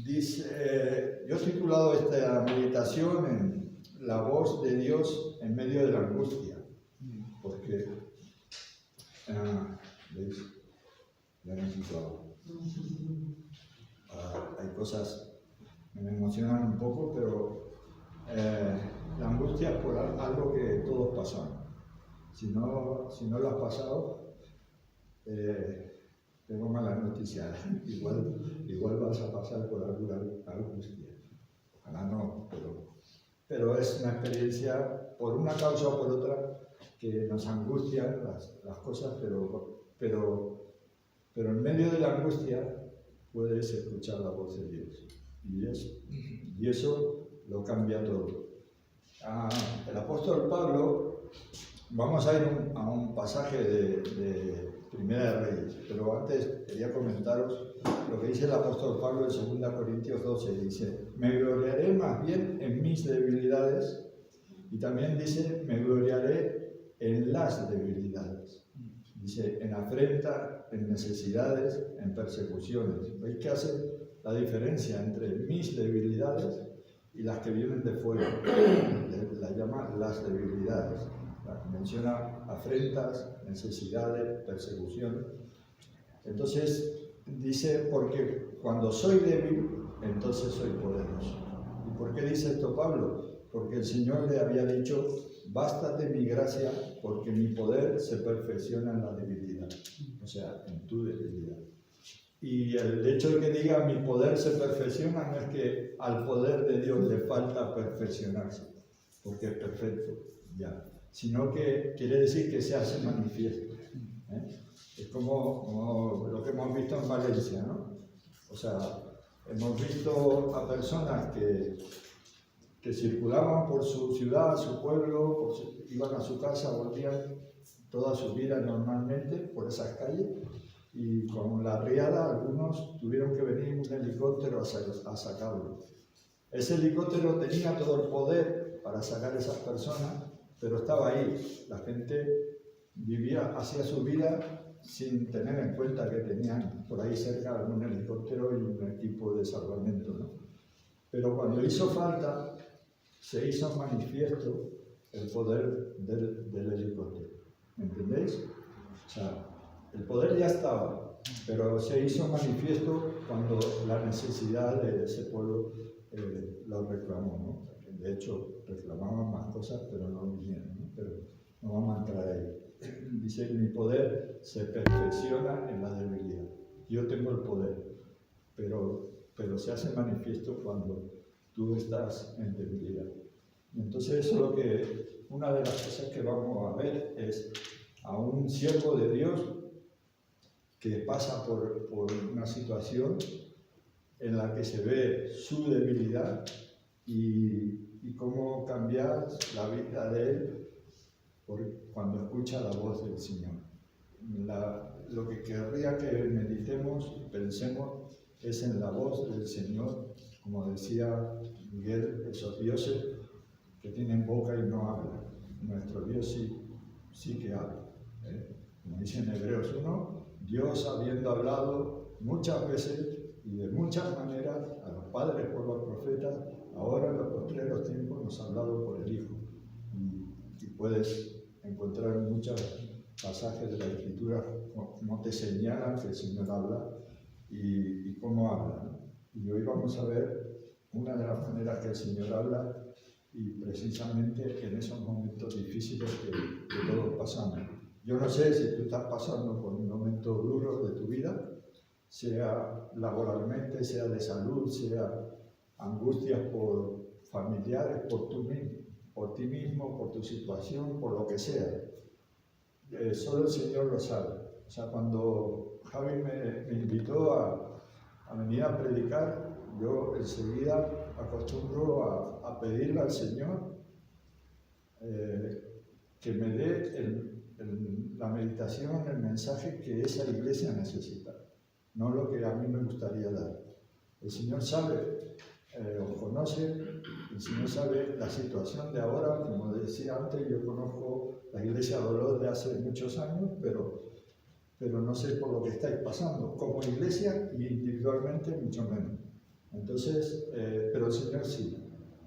Dice, yo he titulado esta meditación en La voz de Dios en medio de la angustia, porque ¿veis? Ya me he situado. Hay cosas que me emocionan un poco, pero la angustia es por algo que todos pasamos. Si no lo has pasado, tengo malas noticias. Igual vas a pasar por alguna angustia. Ojalá no, pero es una experiencia, por una causa o por otra, que nos angustian las cosas, pero en medio de la angustia puedes escuchar la voz de Dios. Y eso lo cambia todo. El apóstol Pablo, vamos a ir a un pasaje de Primera de Reyes, pero antes quería comentaros lo que dice el apóstol Pablo en 2 Corintios 12, dice, me gloriaré más bien en mis debilidades, y también dice, me gloriaré en las debilidades. Dice, en afrenta, en necesidades, en persecuciones. ¿Veis qué hace la diferencia entre mis debilidades y las que vienen de fuera? La llama las debilidades. Menciona afrentas, necesidades, persecuciones. Entonces dice, porque cuando soy débil, entonces soy poderoso. ¿Y por qué dice esto Pablo? Porque el Señor le había dicho, bástate mi gracia, porque mi poder se perfecciona en la debilidad. O sea, en tu debilidad. Y el hecho de que diga mi poder se perfecciona no es que al poder de Dios le falta perfeccionarse, porque es perfecto ya, sino que quiere decir que se hace manifiesto. Es como lo que hemos visto en Valencia, ¿no? O sea, hemos visto a personas que circulaban por su ciudad, su pueblo, iban a su casa, volvían toda su vida normalmente por esas calles, y con la riada algunos tuvieron que venir un helicóptero a sacarlos. Ese helicóptero tenía todo el poder para sacar a esas personas, pero estaba ahí. La gente hacía su vida sin tener en cuenta que tenían por ahí cerca algún helicóptero y un equipo de salvamento, ¿no? Pero cuando hizo falta, se hizo manifiesto el poder del helicóptero. ¿Me entendéis? O sea, el poder ya estaba, pero se hizo manifiesto cuando la necesidad de ese pueblo lo reclamó, ¿no? De hecho, reclamaban más cosas, pero no vinieron, ¿no? Pero no vamos a entrar ahí. Dice, mi poder se perfecciona en la debilidad. Yo tengo el poder, pero se hace manifiesto cuando tú estás en debilidad. Entonces, eso es lo que, una de las cosas que vamos a ver es a un siervo de Dios que pasa por una situación en la que se ve su debilidad y cómo cambiar la vida de él cuando escucha la voz del Señor. Lo que querría que meditemos y pensemos es en la voz del Señor, como decía Miguel, esos dioses que tienen boca y no hablan. Nuestro Dios sí que habla. Como dice en Hebreos 1, Dios habiendo hablado muchas veces y de muchas maneras a los padres por los profetas, ahora en los postreros tiempos nos ha hablado por el Hijo. Y puedes encontrar muchos pasajes de la Escritura como te señalan que el Señor habla y cómo habla, ¿no? Y hoy vamos a ver una de las maneras que el Señor habla, y precisamente en esos momentos difíciles que todos pasamos. Yo no sé si tú estás pasando por un momento duro de tu vida, sea laboralmente, sea de salud, sea angustias por familiares, por ti mismo, por tu situación, por lo que sea. Solo el Señor lo sabe. O sea, cuando Javi me invitó a venir a predicar, yo enseguida acostumbro a pedirle al Señor que me dé la meditación, el mensaje que esa iglesia necesita, no lo que a mí me gustaría dar. El Señor sabe, os conoce, el Señor sabe la situación de ahora. Como decía antes, yo conozco la iglesia Dolor de hace muchos años, pero no sé por lo que estáis pasando, como iglesia y individualmente mucho menos. Entonces, pero el Señor sí.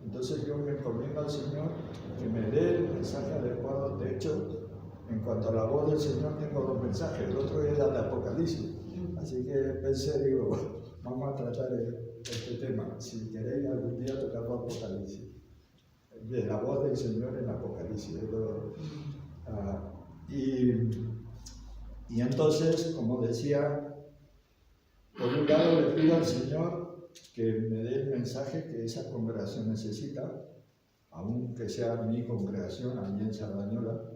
Entonces yo me encomiendo al Señor que me dé el mensaje adecuado. De hecho, en cuanto a la voz del Señor, tengo dos mensajes. El otro era de Apocalipsis. Así que pensé, digo, vamos a tratar este tema. Si queréis algún día tocarlo Apocalipsis. De la voz del Señor en Apocalipsis. Y entonces, como decía, por un lado le pido al Señor que me dé el mensaje que esa congregación necesita, aunque sea mi congregación, allí en Sardañola.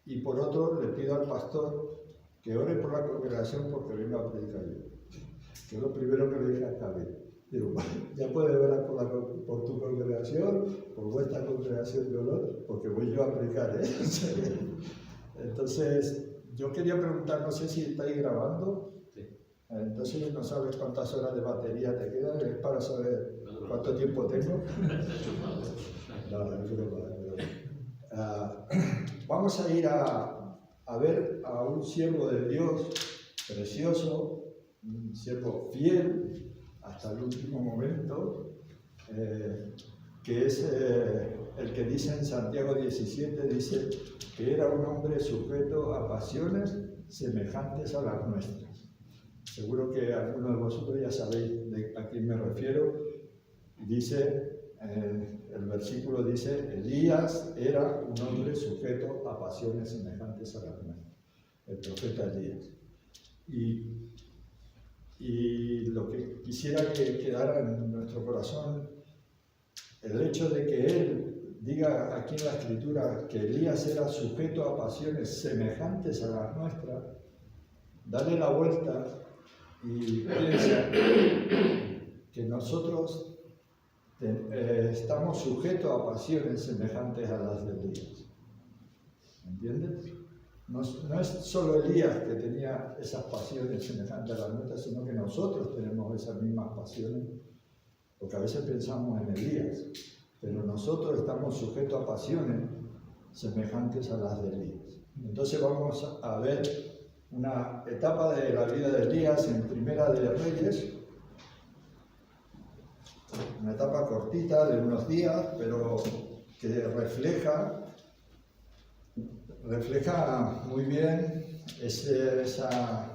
Y por otro, le pido al pastor que ore por la congregación porque vengo a predicar yo. Que es lo primero que le dije a Javier. Digo, ya puedes orar por tu congregación, por vuestra congregación de honor, porque voy yo a predicar, ¿eh? Entonces, yo quería preguntar, no sé si estáis grabando. Sí. Entonces, no sabes cuántas horas de batería te quedan, es para saber cuánto tiempo tengo. No, es broma. Vamos a ir a ver a un siervo de Dios precioso, un siervo fiel hasta el último momento, que es el que dice en Santiago 17, dice que era un hombre sujeto a pasiones semejantes a las nuestras. Seguro que algunos de vosotros ya sabéis a quién me refiero. Dice, el versículo dice, Elías era un hombre sujeto a pasiones semejantes a las nuestras, el profeta Elías. Y lo que quisiera que quedara en nuestro corazón, el hecho de que él diga aquí en la Escritura que Elías era sujeto a pasiones semejantes a las nuestras, dale la vuelta y piensa que nosotros estamos sujetos a pasiones semejantes a las de Elías. ¿Entiendes? No es solo Elías que tenía esas pasiones semejantes a las nuestras, sino que nosotros tenemos esas mismas pasiones, porque a veces pensamos en Elías, pero nosotros estamos sujetos a pasiones semejantes a las de Elías. Entonces vamos a ver una etapa de la vida de Elías en Primera de Reyes, una etapa cortita de unos días, pero que refleja muy bien esa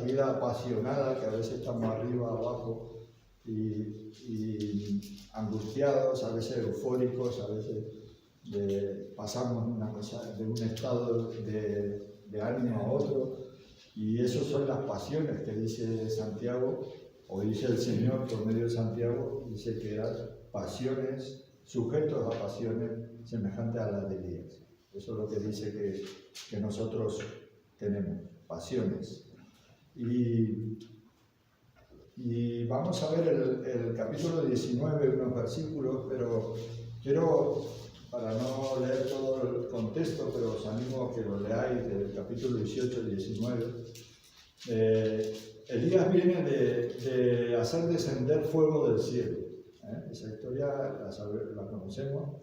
vida apasionada que a veces estamos arriba, abajo y angustiados, a veces eufóricos, a veces pasamos una cosa, de un estado de ánimo a otro, y esas son las pasiones que dice Santiago, o dice el Señor por medio de Santiago, dice que eran pasiones, sujetos a pasiones semejantes a las de Elías. Eso es lo que dice que nosotros tenemos, pasiones. Y vamos a ver el capítulo 19, unos versículos, pero quiero, para no leer todo el contexto, pero os animo a que lo leáis del capítulo 18 y 19. Elías viene de hacer descender fuego del cielo. Esa historia la conocemos,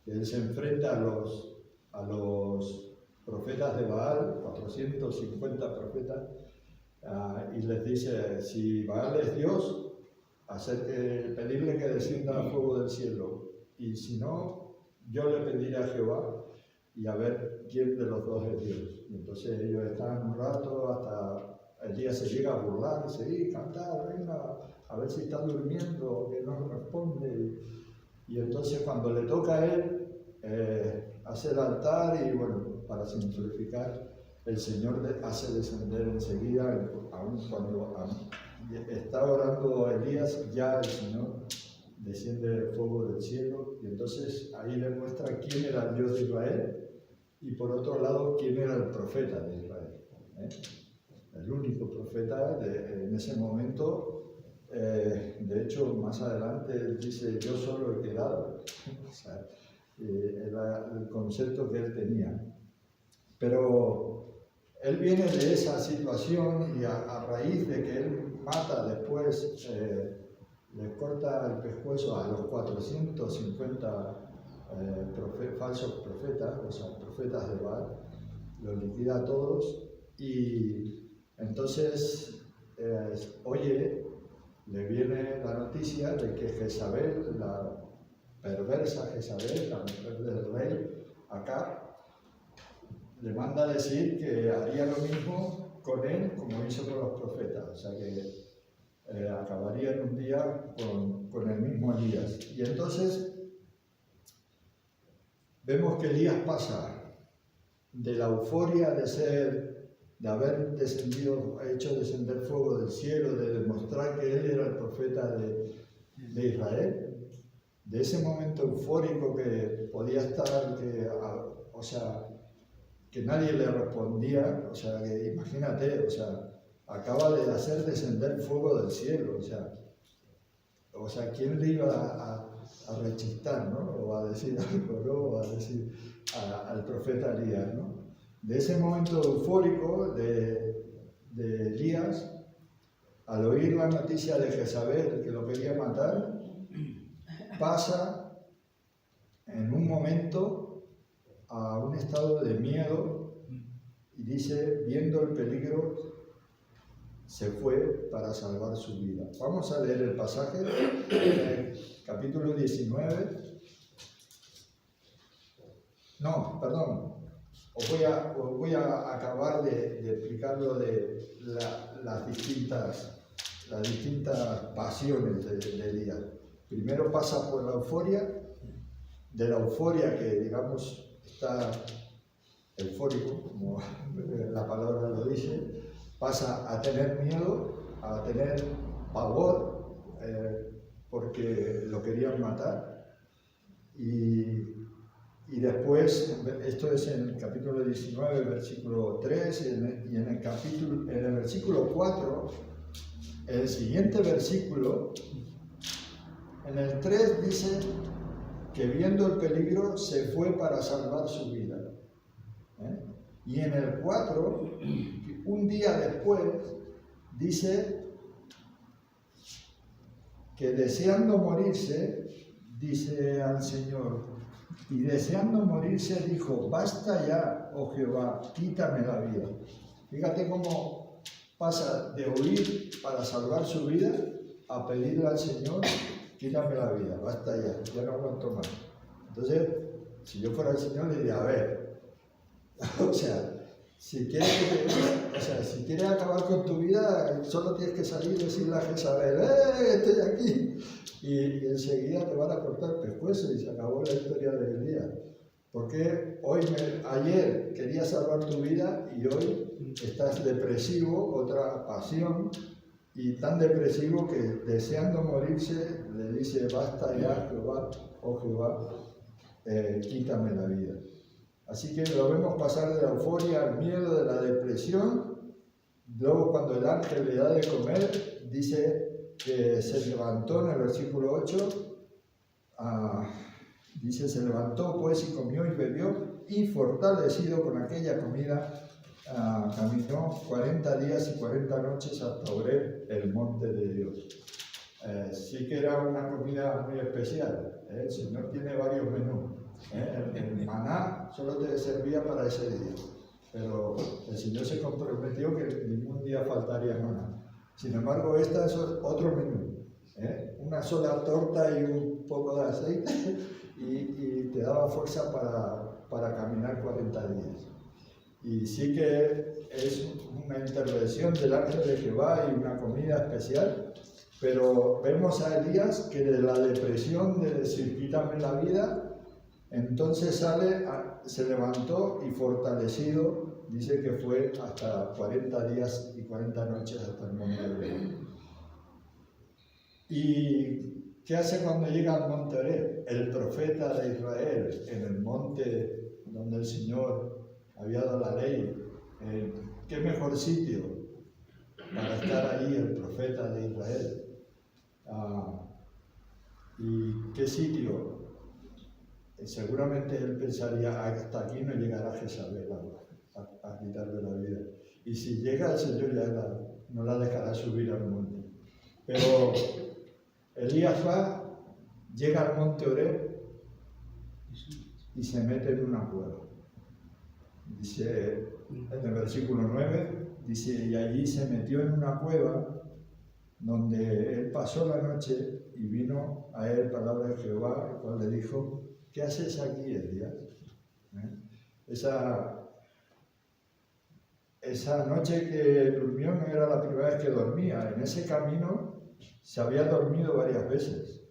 que él se enfrenta a los profetas de Baal, 450 profetas, y les dice, si Baal es Dios, pedirle que descienda fuego del cielo, y si no, yo le pediré a Jehová, y a ver quién de los dos es Dios. Y entonces ellos están un rato hasta Elías se llega a burlar, dice, cantar, venga, a ver si está durmiendo, que no responde. Y entonces cuando le toca a él, hace el altar y bueno, para simplificar, el Señor hace descender enseguida, aun cuando está orando Elías, ya el Señor desciende fuego del cielo, y entonces ahí le muestra quién era el Dios de Israel, y por otro lado, quién era el profeta de Israel. El único profeta en ese momento, de hecho, más adelante él dice, yo solo he quedado. O sea, era el concepto que él tenía. Pero él viene de esa situación y a raíz de que él mata después, le corta el pescuezo a los 450 falsos profetas, o sea, profetas de Baal, los liquida a todos, y entonces le viene la noticia de que Jezabel, la perversa Jezabel, la mujer del rey Acab, le manda a decir que haría lo mismo con él como hizo con los profetas, o sea que acabaría en un día con el mismo Elías. Y entonces vemos que Elías pasa de la euforia de haber hecho descender fuego del cielo, de demostrar que él era el profeta de Israel, de ese momento eufórico que podía estar, que nadie le respondía, o sea, que imagínate, o sea, acaba de hacer descender fuego del cielo, o sea, ¿quién le iba a rechistar, ¿no? O a decir algo, ¿no? O a decir al profeta Elías, ¿no? De ese momento eufórico de Elías, al oír la noticia de Jezabel que lo quería matar, pasa en un momento a un estado de miedo y dice, viendo el peligro, se fue para salvar su vida. Vamos a leer el pasaje, capítulo 19. No, perdón. Os voy a acabar de explicarlo de las distintas pasiones de Elías. Primero pasa por la euforia, de la euforia que, digamos, está eufórico, como la palabra lo dice, pasa a tener miedo, a tener pavor, porque lo querían matar. Y después, esto es en el capítulo 19, versículo 3, y en el versículo 4, el siguiente versículo, en el 3 dice que viendo el peligro se fue para salvar su vida. Y en el 4, un día después, dice que deseando morirse, dice al Señor, y deseando morirse dijo, basta ya, oh Jehová, quítame la vida. Fíjate cómo pasa de huir para salvar su vida a pedirle al Señor, quítame la vida, basta ya no aguanto más. Entonces, si yo fuera el Señor, le diría, a ver, o sea, si quieres acabar con tu vida, solo tienes que salir y decirle a Jezabel, estoy aquí. Y enseguida te van a cortar el pescuezo y se acabó la historia de Elías. Porque ayer querías salvar tu vida y hoy estás depresivo, otra pasión, y tan depresivo que deseando morirse le dice, basta ya, Jehová, oh Jehová, quítame la vida. Así que lo vemos pasar de la euforia al miedo, de la depresión. Luego cuando el ángel le da de comer, dice que se levantó en el versículo 8, dice, se levantó pues y comió y bebió, y fortalecido con aquella comida, caminó 40 días y 40 noches hasta Horeb, el monte de Dios. Sí que era una comida muy especial, el Señor tiene varios menús. El maná solo te servía para ese día, pero el Señor se comprometió que ningún día faltaría maná. Sin embargo, esta es otro menú, una sola torta y un poco de aceite y te daba fuerza para caminar 40 días. Y sí que es una intervención del ángel de Jehová y una comida especial, pero vemos a Elías que de la depresión de decir quítame la vida, entonces se levantó y fortalecido, dice que fue hasta 40 días y 40 noches hasta el monte Horeb. ¿Y qué hace cuando llega al monte Horeb? El profeta de Israel, en el monte donde el Señor había dado la ley. ¿Qué mejor sitio para estar ahí el profeta de Israel? ¿Y qué sitio? Seguramente él pensaría, hasta aquí no llegará Jezabel a quitarle la vida. Y si llega el Señor ya no la dejará subir al monte. Pero Elías llega al monte Horeb y se mete en una cueva. Dice en el versículo 9, dice, y allí se metió en una cueva donde él pasó la noche y vino a él palabra de Jehová, el cual le dijo, ¿qué haces aquí, Elías? Esa noche que durmió no era la primera vez que dormía. En ese camino se había dormido varias veces.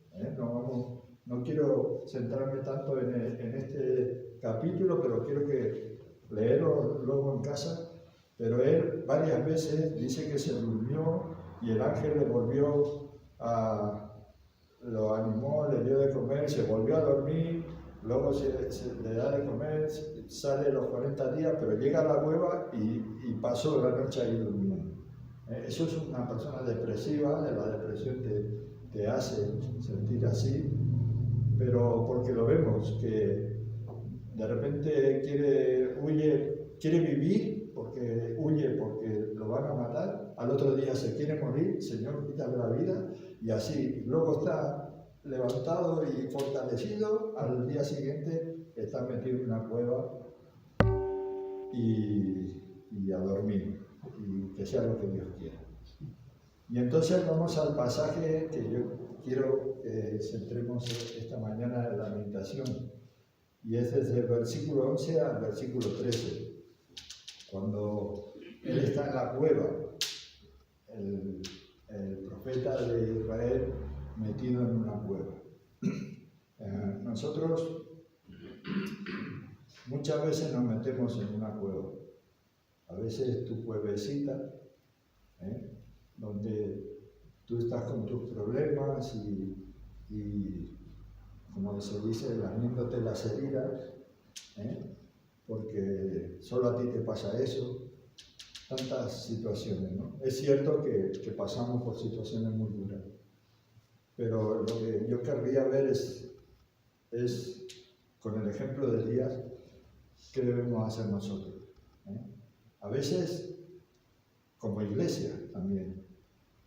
No quiero centrarme tanto en este capítulo, pero quiero que leerlo luego en casa. Pero él varias veces dice que se durmió y el ángel le volvió lo animó, le dio de comer, se volvió a dormir, luego se le da de comer, sale los 40 días, pero llega a la cueva y pasó la noche ahí durmiendo. Eso es una persona depresiva, de la depresión te hace sentir así, pero porque lo vemos, que de repente quiere vivir, porque huye porque lo van a matar, al otro día se quiere morir, Señor, quítame la vida, y así, luego está levantado y fortalecido, al día siguiente está metido en una cueva y a dormir, y que sea lo que Dios quiera. Y entonces vamos al pasaje que yo quiero que centremos esta mañana en la meditación, y es desde el versículo 11 al versículo 13, cuando él está en la cueva, el profeta de Israel metido en una cueva. Nosotros muchas veces nos metemos en una cueva, a veces tu cuevecita, donde tú estás con tus problemas y como se dice, lamiéndote las heridas, porque solo a ti te pasa eso, tantas situaciones, ¿no? Es cierto que pasamos por situaciones muy duras, pero lo que yo querría ver es con el ejemplo de Elías, ¿qué debemos hacer nosotros? A veces, como iglesia también,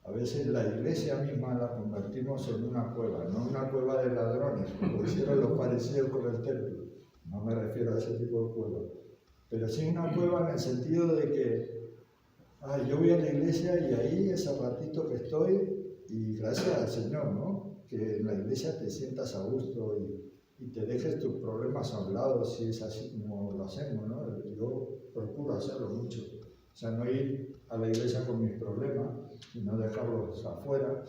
a veces la iglesia misma la convertimos en una cueva, no una cueva de ladrones, como hicieron los fariseos con el templo. No me refiero a ese tipo de cueva, pero sí una cueva en el sentido de que yo voy a la iglesia y ahí ese ratito que estoy, y gracias al Señor, ¿no? Que en la iglesia te sientas a gusto y te dejes tus problemas a un lado, si es así como lo hacemos, ¿no? Yo procuro hacerlo mucho, o sea, no ir a la iglesia con mis problemas, sino dejarlos afuera,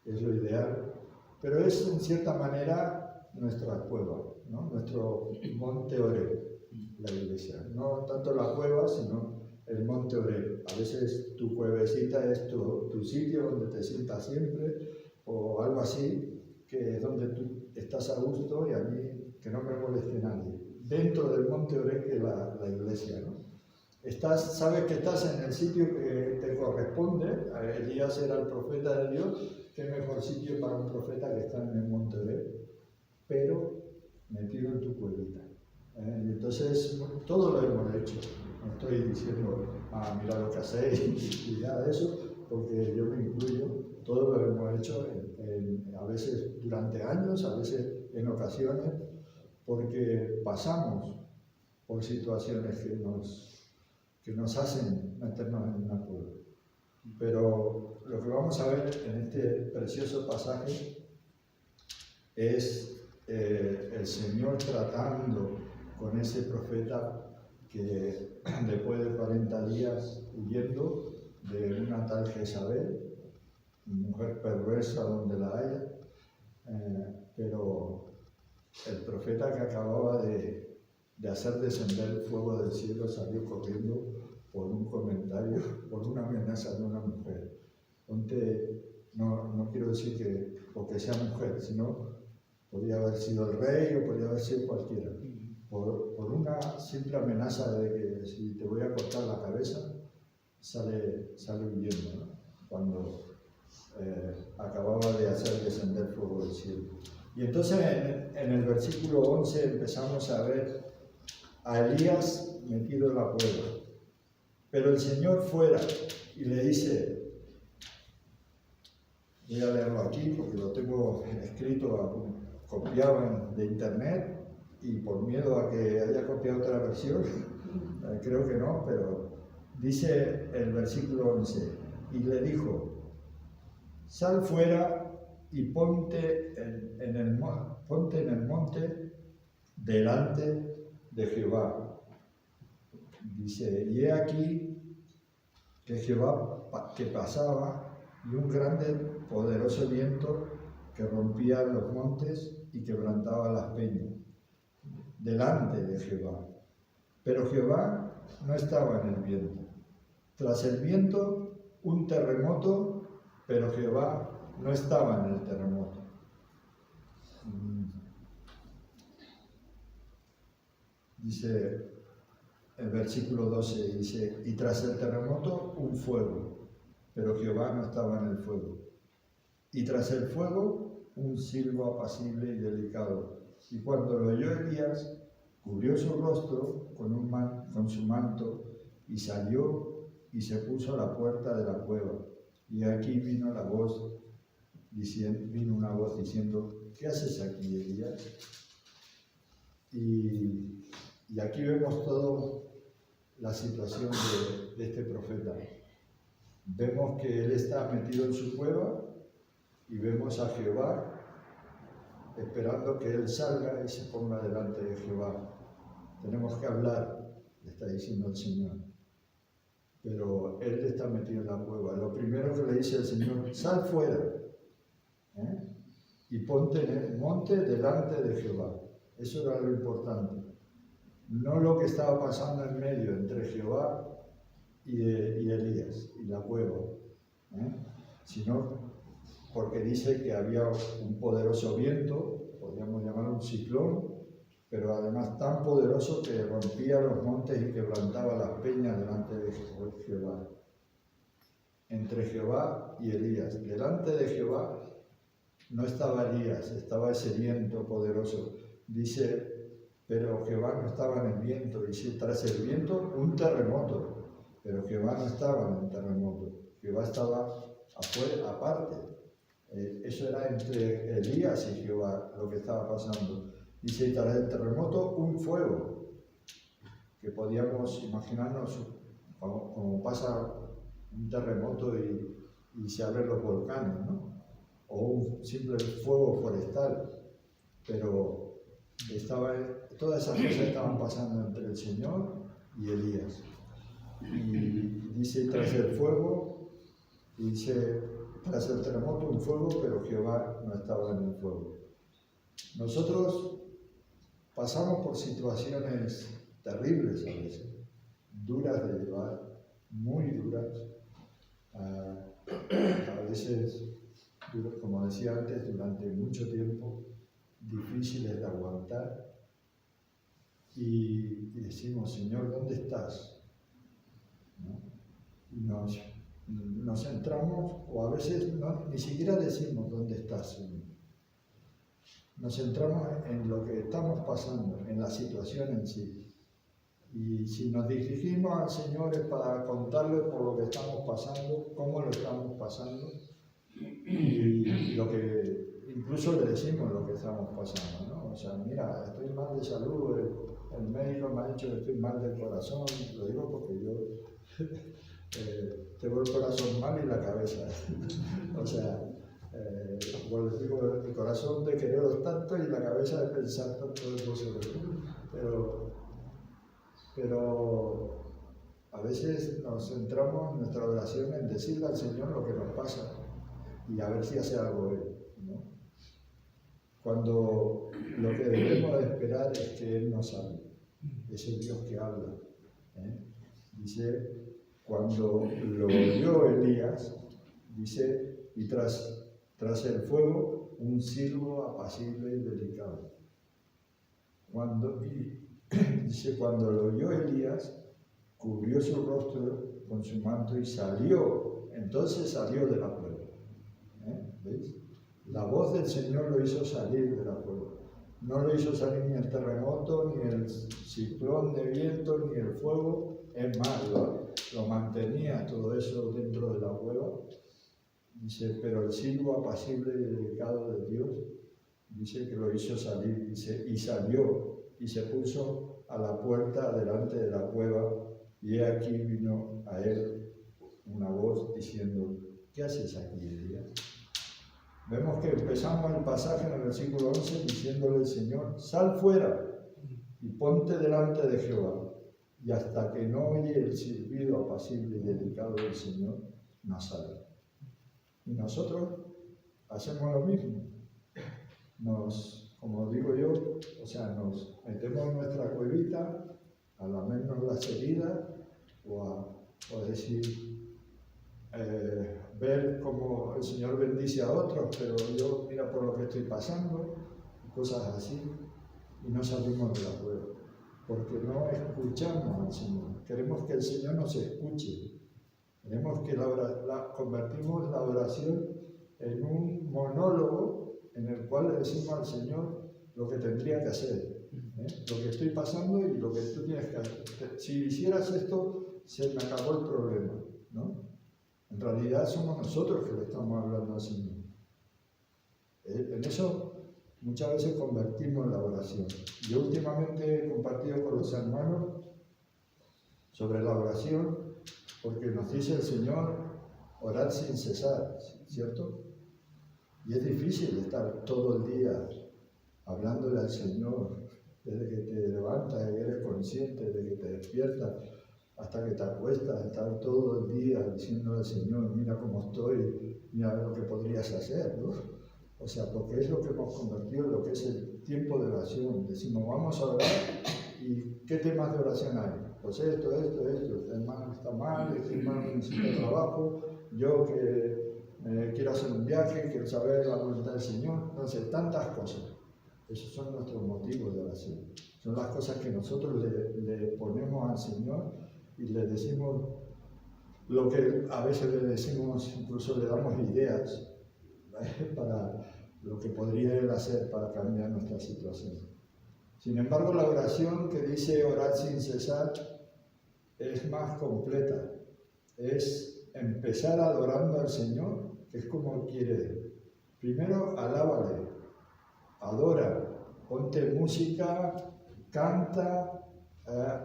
es lo ideal, pero es en cierta manera nuestra cueva, ¿no? Nuestro monte Oreb, la iglesia, no tanto la cueva, sino el monte Oreb. A veces tu cuevecita es tu sitio donde te sientas siempre, o algo así, que es donde tú estás a gusto y a mí que no me moleste nadie. Dentro del monte Oreb que es la iglesia, ¿no? Sabes que estás en el sitio que te corresponde. Elías era el profeta de Dios. Qué mejor sitio para un profeta que estar en el monte Oreb, pero metido en tu cuevita. Y entonces todo lo hemos hecho. No estoy diciendo, mira lo que hacéis y nada de eso, porque yo me incluyo. Todo lo hemos hecho a veces durante años, a veces en ocasiones, porque pasamos por situaciones que nos hacen meternos en una cueva. Pero lo que vamos a ver en este precioso pasaje es el Señor tratando con ese profeta que después de 40 días huyendo de una tal Jezabel, mujer perversa donde la haya, pero el profeta que acababa de hacer descender el fuego del cielo salió corriendo por un comentario, por una amenaza de una mujer. No quiero decir que porque sea mujer, sino podría haber sido el rey o podría haber sido cualquiera. Por una simple amenaza de que si te voy a cortar la cabeza, sale huyendo, ¿no? Cuando acababa de hacer descender fuego del cielo. Y entonces en el versículo 11 empezamos a ver a Elías metido en la cueva. Pero el Señor fuera y le dice, voy a leerlo aquí porque lo tengo escrito, copiado de internet, y por miedo a que haya copiado otra versión, creo que no, pero Dice el versículo 11, y le dijo, sal fuera y ponte en el monte delante de Jehová. Dice, y he aquí que Jehová que pasaba, y un grande, poderoso viento que rompía los montes y quebrantaba las peñas, delante de Jehová. Pero Jehová no estaba en el viento. Tras el viento, un terremoto, pero Jehová no estaba en el terremoto. Dice el versículo 12, dice, y tras el terremoto, un fuego, pero Jehová no estaba en el fuego. Y tras el fuego, un silbo apacible y delicado. Y cuando lo oyó Elías, cubrió su rostro con su manto y salió y se puso a la puerta de la cueva. Y aquí vino una voz diciendo, ¿qué haces aquí, Elías? Y aquí vemos toda la situación de este profeta. Vemos que él está metido en su cueva y vemos a Jehová esperando que él salga y se ponga delante de Jehová. Tenemos que hablar, le está diciendo el Señor. Pero él está metido en la cueva. Lo primero que le dice el Señor, sal fuera, y ponte en el monte delante de Jehová. Eso era lo importante. No lo que estaba pasando en medio entre Jehová y Elías y la cueva, sino porque dice que había un poderoso viento, podríamos llamar un ciclón, pero además tan poderoso que rompía los montes y quebrantaba las peñas delante de Jehová. Entre Jehová y Elías. Delante de Jehová no estaba Elías, estaba ese viento poderoso. Dice, pero Jehová no estaba en el viento. Dice, tras el viento, un terremoto. Pero Jehová no estaba en el terremoto. Jehová estaba afuera, aparte. Eso era entre Elías y Jehová lo que estaba pasando. Dice, y tras el terremoto, un fuego. Que podíamos imaginarnos como pasa un terremoto y se abren los volcanes, ¿no? O un simple fuego forestal. Pero todas esas cosas estaban pasando entre el Señor y Elías. Y dice, tras el fuego, y dice, tras el terremoto un fuego, pero Jehová no estaba en el fuego. Nosotros pasamos por situaciones terribles a veces, duras de llevar, muy duras, a veces, como decía antes, durante mucho tiempo, difíciles de aguantar, y decimos, Señor, ¿dónde estás? ¿No? Y nos centramos, o a veces ni siquiera decimos dónde estás, Señor. Nos centramos en lo que estamos pasando, en la situación en sí. Y si nos dirigimos al Señor es para contarle por lo que estamos pasando, cómo lo estamos pasando, y lo que incluso le decimos lo que estamos pasando, ¿no? O sea, mira, estoy mal de salud, el médico me ha dicho que estoy mal del corazón, lo digo porque yo tengo el corazón mal y la cabeza. O sea, como les digo, el corazón de quereros tanto y la cabeza de pensar tanto de vosotros. Pero a veces nos centramos en nuestra oración en decirle al Señor lo que nos pasa y a ver si hace algo Él, ¿no? Cuando lo que debemos de esperar es que Él nos hable, es el Dios que habla. Dice, cuando lo oyó Elías, dice, y tras el fuego, un silbo apacible y delicado. Dice, cuando lo oyó Elías, cubrió su rostro con su manto y salió. Entonces salió de la cueva. ¿Veis? La voz del Señor lo hizo salir de la cueva. No lo hizo salir ni el terremoto, ni el ciclón de viento, ni el fuego. Es más, lo mantenía todo eso dentro de la cueva. Dice, pero el silbo apacible y delicado de Dios, dice que lo hizo salir, dice, y salió, y se puso a la puerta delante de la cueva, Y he aquí vino a él una voz diciendo, ¿qué haces aquí, Elías? Vemos que empezamos el pasaje en el versículo 11 diciéndole al Señor, sal fuera y ponte delante de Jehová. Y hasta que no oye el silbido apacible y delicado del Señor, no sale. Y nosotros hacemos lo mismo. Como digo yo, nos metemos en nuestra cuevita a lamernos las heridas o decir, ver cómo el Señor bendice a otros, pero yo mira por lo que estoy pasando, cosas así, y no salimos de la cueva, porque no escuchamos al Señor. Queremos que el Señor nos escuche. Queremos que convertimos la oración en un monólogo en el cual le decimos al Señor lo que tendría que hacer, lo que estoy pasando y lo que tú tienes que hacer. Si hicieras esto, se me acabó el problema, ¿no? En realidad somos nosotros que le estamos hablando al Señor. En eso muchas veces convertimos la oración. Yo últimamente he compartido con los hermanos sobre la oración, porque nos dice el Señor, orad sin cesar, ¿cierto? Y es difícil estar todo el día hablándole al Señor, desde que te levantas, que eres consciente, desde que te despiertas, hasta que te acuestas, estar todo el día diciéndole al Señor, mira cómo estoy, mira lo que podrías hacer, ¿no? O sea, porque es lo que hemos convertido en lo que es el tiempo de oración. Decimos, vamos a orar, ¿y qué temas de oración hay? Pues esto, está mal, necesito trabajo, yo que quiero hacer un viaje, quiero saber la voluntad del Señor, no sé, tantas cosas. Esos son nuestros motivos de oración. Son las cosas que nosotros le ponemos al Señor y le decimos lo que a veces le decimos, incluso le damos ideas para lo que podría él hacer para cambiar nuestra situación. Sin embargo, la oración que dice orar sin cesar es más completa. Es empezar adorando al Señor, que es como quiere. Primero, alábale, adora, ponte música, canta,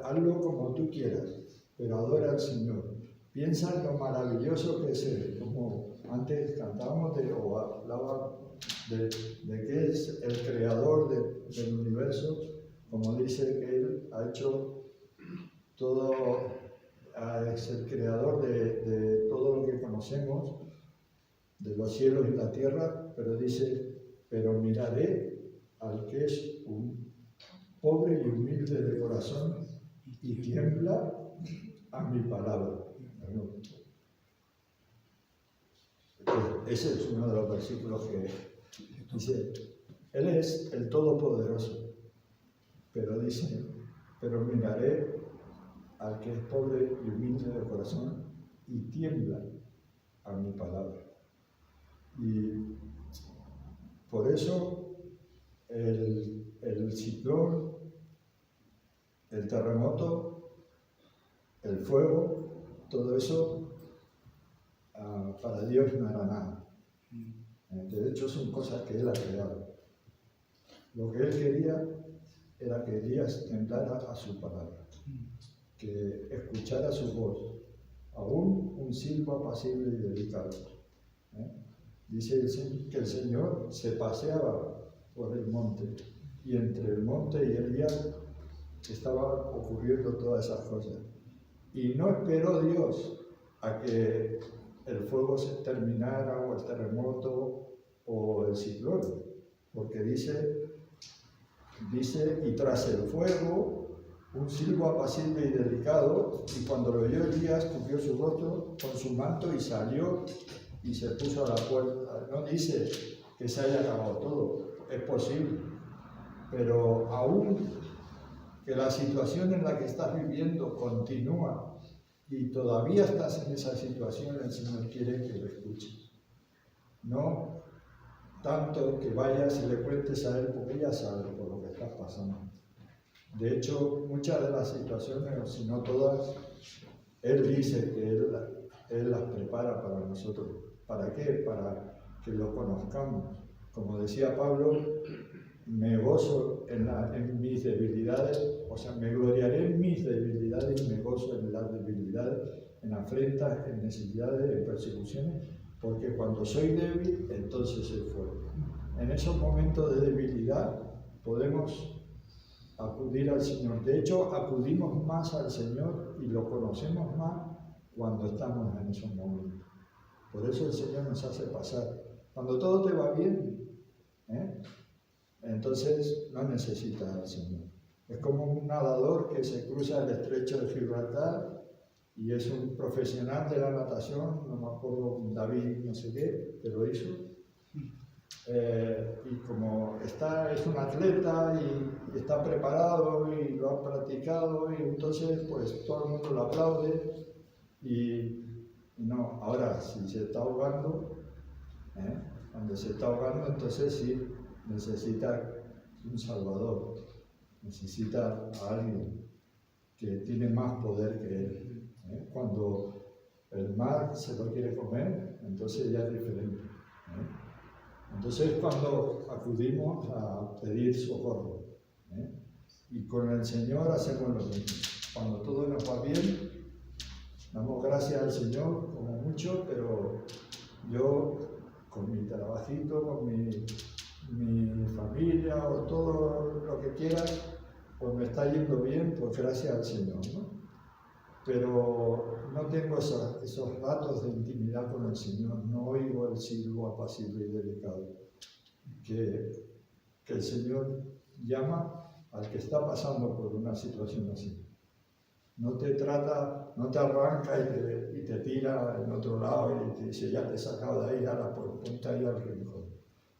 hazlo como tú quieras, pero adora al Señor. Piensa en lo maravilloso que es Él, como antes cantábamos o hablaba de que es el creador del universo, como dice que Él ha hecho todo, es el creador de todo lo que conocemos, de los cielos y la tierra, pero dice, pero miraré al que es un pobre y humilde de corazón y tiembla a mi palabra. Bueno, ese es uno de los versículos que dice, Él es el Todopoderoso, pero dice, pero miraré al que es pobre y humilde de corazón y tiembla a mi palabra. Y por eso el ciclón, el terremoto, el fuego, todo eso para Dios no era nada. De hecho son cosas que Él ha creado. Lo que Él quería era que Elías temblara a su palabra, que escuchara su voz, aún un silbo apacible y delicado. Dice que el Señor se paseaba por el monte, y entre el monte y Elías estaban ocurriendo todas esas cosas. Y no esperó Dios a que el fuego se terminara, o el terremoto, o el ciclón, porque dice, y tras el fuego, un silbo apacible y delicado, y cuando lo oyó Elías, cubrió su rostro con su manto y salió y se puso a la puerta. No dice que se haya acabado todo, es posible, pero aún que la situación en la que estás viviendo continúa y todavía estás en esa situación, el Señor quiere que lo escuches. No tanto que vayas y le cuentes a Él, porque ya sabe por lo que estás pasando. De hecho, muchas de las situaciones, o si no todas, Él dice que Él las prepara para nosotros. ¿Para qué? Para que lo conozcamos. Como decía Pablo, me gozo en mis debilidades, o sea, me gloriaré en mis debilidades y me gozo en las debilidades, en afrentas, en necesidades, en persecuciones, porque cuando soy débil, entonces soy fuerte. En esos momentos de debilidad podemos acudir al Señor. De hecho, acudimos más al Señor y lo conocemos más cuando estamos en esos momentos. Por eso el Señor nos hace pasar. Cuando todo te va bien, entonces no necesitas al Señor. Es como un nadador que se cruza el estrecho de Gibraltar y es un profesional de la natación, no me acuerdo, David no sé qué, pero lo hizo. Y como es un atleta y está preparado y lo ha practicado, y entonces pues todo el mundo lo aplaude y no, ahora si se está ahogando, cuando se está ahogando, entonces sí necesita un salvador, necesita a alguien que tiene más poder que él. Cuando el mar se lo quiere comer, entonces ya es diferente. Entonces cuando acudimos a pedir socorro, y con el Señor hacemos lo mismo. Cuando todo nos va bien, damos gracias al Señor como mucho, pero yo con mi trabajito, con mi familia o todo lo que quieras, pues me está yendo bien, pues gracias al Señor, ¿no? Pero no tengo esos ratos de intimidad con el Señor, no oigo el silbo apacible y delicado que el Señor llama al que está pasando por una situación así. No te trata, no te arranca y te tira en otro lado y te dice, ya te he sacado de ahí, ahora ponte ahí al rincón.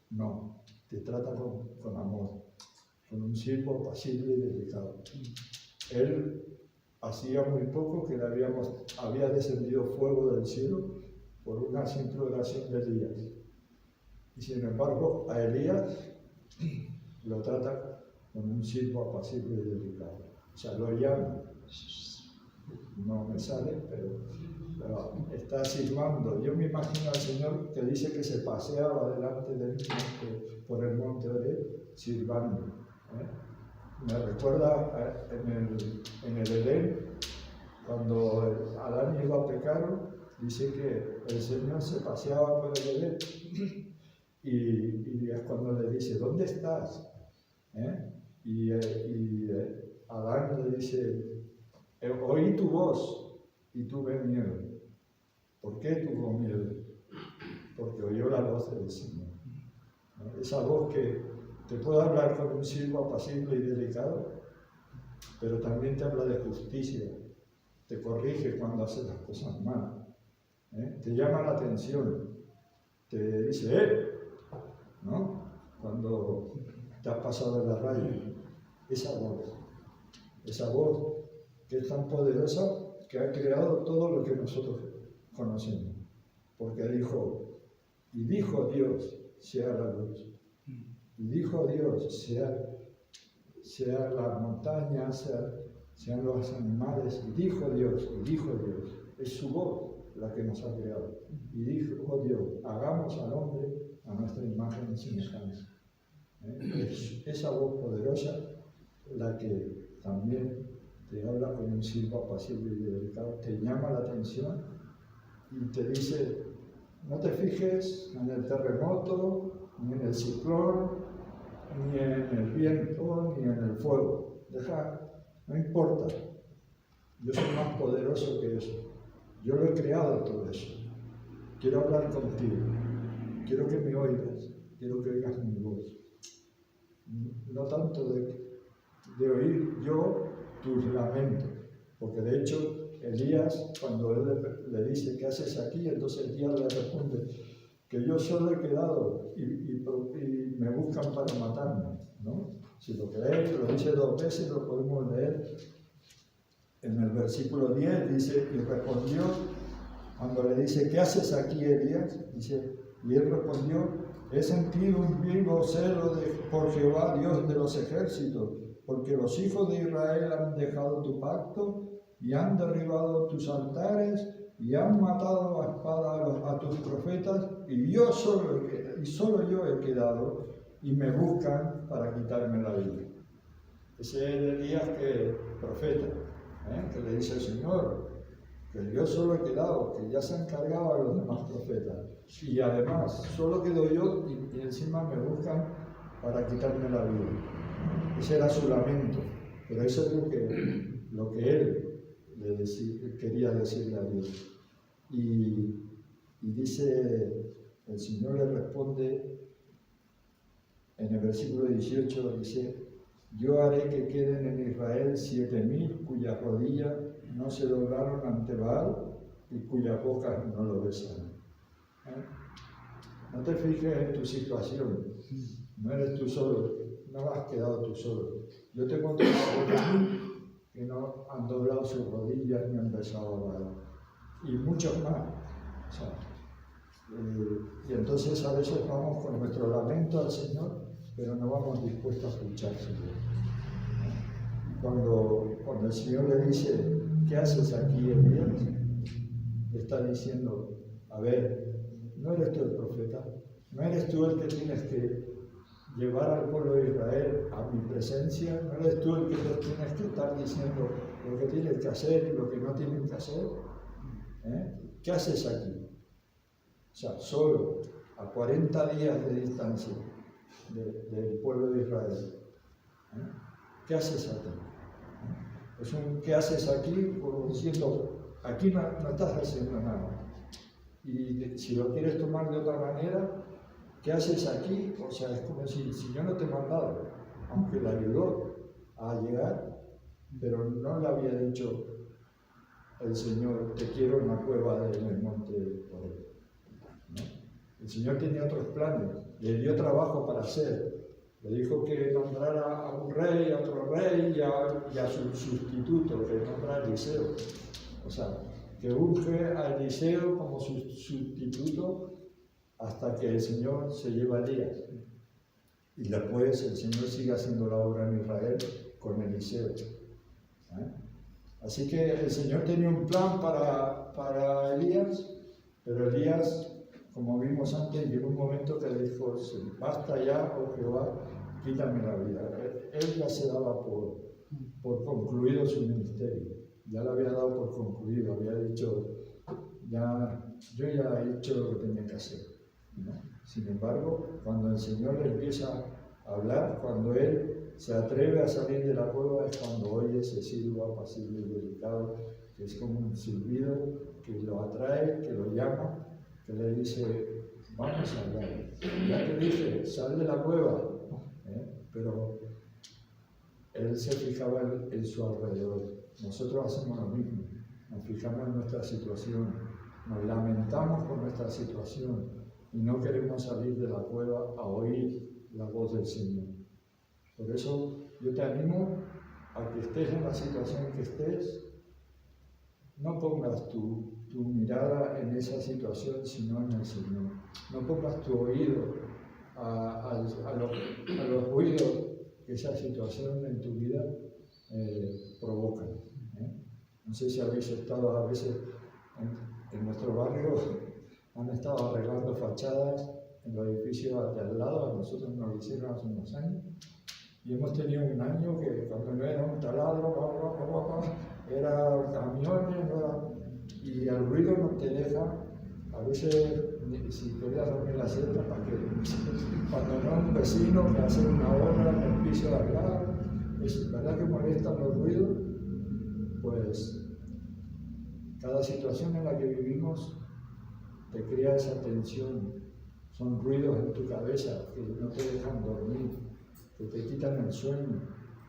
No, te trata con amor, con un silbo apacible y delicado. Él hacía muy poco que había descendido fuego del cielo por una simple oración de Elías. Y sin embargo, a Elías lo trata con un silbo apacible y delicado. O sea, lo llama. No me sale, pero está silbando. Yo me imagino al Señor que dice que se paseaba delante del monte, por el monte Oreb, silbando. Me recuerda en el Edén, cuando Adán y Eva pecaron, dice que el Señor se paseaba por el Edén y es cuando le dice, ¿dónde estás? Y Adán le dice, oí tu voz y tuve miedo. ¿Por qué tuvo miedo? Porque oyó la voz del Señor. Esa voz que te puede hablar con un silbo apacible y delicado, pero también te habla de justicia, te corrige cuando haces las cosas mal, te llama la atención, te dice, ¿no? Cuando te has pasado de la raya, esa voz que es tan poderosa que ha creado todo lo que nosotros conocemos, porque dijo Dios, sea la luz, y dijo Dios, sea la montaña, sean los animales, y dijo Dios, es su voz la que nos ha creado, y dijo Dios, hagamos al hombre a nuestra imagen y semejanza. Es esa voz poderosa la que también te habla con un silbo apacible y delicado, te llama la atención y te dice, no te fijes en el terremoto, ni en el ciclón, ni en el viento, ni en el fuego. No importa. Yo soy más poderoso que eso. Yo lo he creado todo eso. Quiero hablar contigo. Quiero que me oigas. Quiero que oigas mi voz. No tanto de oír yo tus lamentos. Porque de hecho, Elías, cuando él le dice, ¿qué haces aquí? Entonces Elías le responde, que yo solo he quedado y me buscan para matarme, ¿no? Si lo queréis, lo dice 2 veces, lo podemos leer. En el versículo 10 dice, y respondió, cuando le dice, ¿qué haces aquí, Elías? Dice, y él respondió, he sentido un vivo celo por Jehová, Dios de los ejércitos, porque los hijos de Israel han dejado tu pacto y han derribado tus altares y han matado a espada a tus profetas, y solo yo he quedado, y me buscan para quitarme la vida. Ese es Elías que profeta, que le dice al Señor que yo solo he quedado, que ya se han cargado a los demás profetas. Y además, solo quedo yo y encima me buscan para quitarme la vida. Ese era su lamento, pero eso es lo que él quería decirle a Dios. Y dice, el Señor le responde en el versículo 18, dice: yo haré que queden en Israel 7.000 cuyas rodillas no se doblaron ante Baal y cuyas bocas no lo besaron. No te fijes en tu situación, no eres tú solo, no has quedado tú solo. Yo te conté que no han doblado sus rodillas ni han besado a Baal, y muchos más. O sea, y entonces a veces vamos con nuestro lamento al Señor, pero no vamos dispuestos a escuchárselo. Cuando el Señor le dice: ¿qué haces aquí, Elías?, le está diciendo: a ver, ¿no eres tú el profeta? ¿No eres tú el que tienes que llevar al pueblo de Israel a mi presencia? ¿No eres tú el que les tienes que estar diciendo lo que tienen que hacer y lo que no tienen que hacer? ¿Qué haces aquí? O sea, solo a 40 días de distancia del pueblo de Israel. ¿Qué haces aquí? Es un ¿qué haces aquí? Por diciendo, aquí no estás haciendo nada. Y si lo quieres tomar de otra manera, ¿qué haces aquí? O sea, es como si yo no te he mandado, aunque le ayudó a llegar, pero no le había dicho el Señor: te quiero en la cueva del monte Oreb. ¿No? El Señor tenía otros planes, le dio trabajo para hacer. Le dijo que nombrara a un rey, a otro rey y a su sustituto, que nombrara a Eliseo. O sea, que unge a Eliseo como su sustituto hasta que el Señor se lleva a Elías. Y después el Señor sigue haciendo la obra en Israel con Eliseo. Así que el Señor tenía un plan para Elías, pero Elías, como vimos antes, llegó un momento que le dijo: basta ya, oh Jehová, quítame la vida. Él ya se daba por concluido su ministerio, ya lo había dado por concluido, había dicho: yo ya he hecho lo que tenía que hacer, ¿no? Sin embargo, cuando el Señor le empieza a hablar, cuando él se atreve a salir de la cueva, es cuando oye ese silbo apacible y delicado, que es como un silbido que lo atrae, que lo llama, que le dice: vamos a hablar. Ya te dije, sal de la cueva. Pero él se fijaba en su alrededor. Nosotros hacemos lo mismo, nos fijamos en nuestra situación, nos lamentamos por nuestra situación y no queremos salir de la cueva a oír la voz del Señor. Por eso yo te animo a que estés en la situación que estés, no pongas tu mirada en esa situación, sino en el Señor. No pongas tu oído a los ruidos que esa situación en tu vida provoca. No sé si habéis estado a veces en nuestro barrio, han estado arreglando fachadas en los edificios de al lado. A nosotros nos lo hicieron hace unos años, y hemos tenido un año que cuando no era un taladro, era camiones, y el ruido no te deja. A veces, si querías dormir la siesta, ¿para qué? Cuando no, un vecino que hace una obra en el piso de al lado, es verdad que molestan los ruidos. Pues cada situación en la que vivimos te crea esa tensión. Son ruidos en tu cabeza que no te dejan dormir, que te quitan el sueño,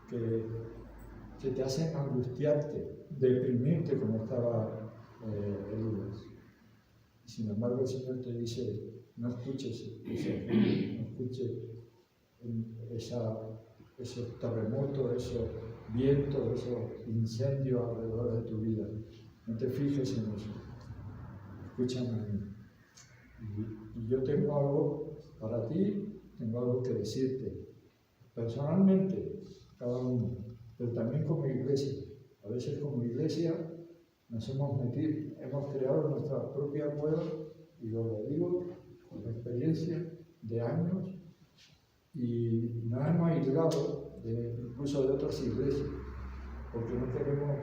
que te hacen angustiarte, deprimirte, como estaba Elías. Sin embargo, el Señor te dice: no escuches ese ruido, no escuches esos terremotos, esos vientos, esos incendios alrededor de tu vida. No te fijes en eso. Escúchame a mí. Y yo tengo algo para ti, tengo algo que decirte. Personalmente, cada uno, pero también como iglesia. A veces como iglesia nos hemos creado nuestra propia cueva, y lo digo con experiencia de años, y nos hemos aislado incluso de otras iglesias, porque no queremos,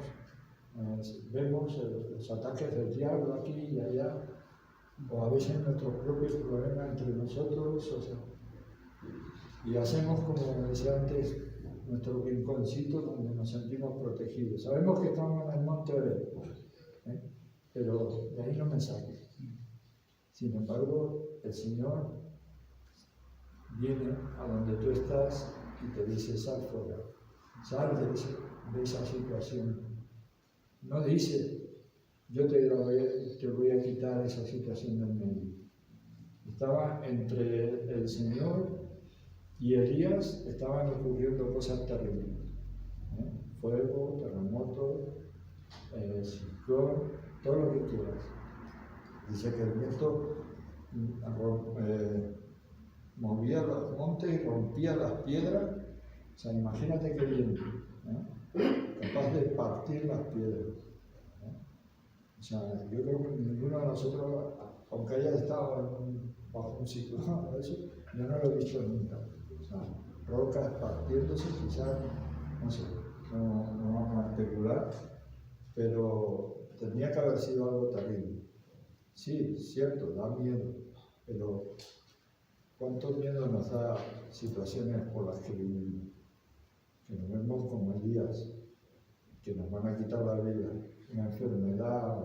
vemos los ataques del diablo aquí y allá, o a veces nuestros propios problemas entre nosotros, o sea, y hacemos, como decía antes, nuestro rinconcito donde nos sentimos protegidos. Sabemos que estamos en el monte Everest, pero de ahí no me saco. Sin embargo, el Señor viene a donde tú estás y te dice: sal fuera, sal de esa situación. No dice: yo te voy a quitar esa situación del medio. Estaba entre el Señor y Elías, estaban ocurriendo cosas terribles. Fuego, terremoto, ciclón, todo lo que quieras. Dice que el viento movía los montes y rompía las piedras. O sea, imagínate qué viento, capaz de partir las piedras. O sea, yo creo que ninguno de nosotros, aunque haya estado bajo un ciclón, eso, yo no lo he visto nunca. O sea, rocas partiéndose, quizás, no sé, no vamos a especular, pero tenía que haber sido algo terrible. Sí, cierto, da miedo, pero ¿cuánto miedo nos da situaciones por las que vivimos? Que nos vemos como Elías, que nos van a quitar la vida, una enfermedad